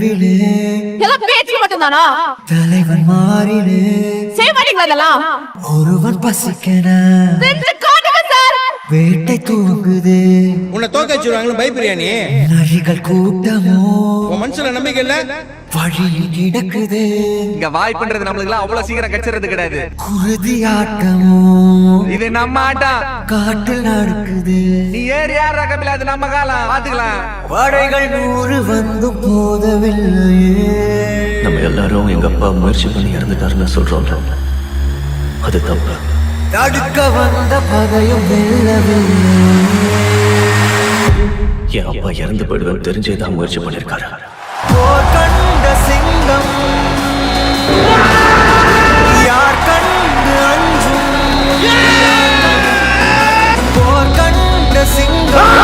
கனவிலே எல்லாம் பேச்சு மட்டும்தானா? தலைவன் மாறினே செய்ய மாட்டீங்களா இதெல்லாம்? ஒருவன் பசிக்கன சென்று காட்டுங்க சார். வேட்டை தூங்குது. உன்னை தோக்க வச்சிருவாங்களா பயப்படுறியா நீ? நரிகள் கூட்டமோ உன் மனசுல நம்பிக்கை இல்ல? வழியில் கிடக்குது. இங்க வாய்ப்புன்றது நம்மளுக்கு அவ்வளவு சீக்கிரம் கிடைச்சிறது கிடையாது. குருதி ஆட்டமோ இது நம்ம ஆட்டம். காட்டில் நடக்குது. நீ ஏறி யாரா கபில, அது நம்ம காலம் பாத்துக்கலாம். படைகள் 100 வந்து போதவில்லையே. நம்ம எல்லாரும் எங்க அப்பா முயற்சி பண்ணி இறந்துட்டாருன்னு சொல்றோம். அது தப்பு. தடுக்க வந்த பகையும் வெல்லவில்லை. என் அப்பா இறந்து போயிடுவேன் தெரிஞ்சேதான் முயற்சி பண்ணிருக்காரு. போர் கண்ட சிங்கம் யார் கண்டு அஞ்சும். போர் கண்ட சிங்கம்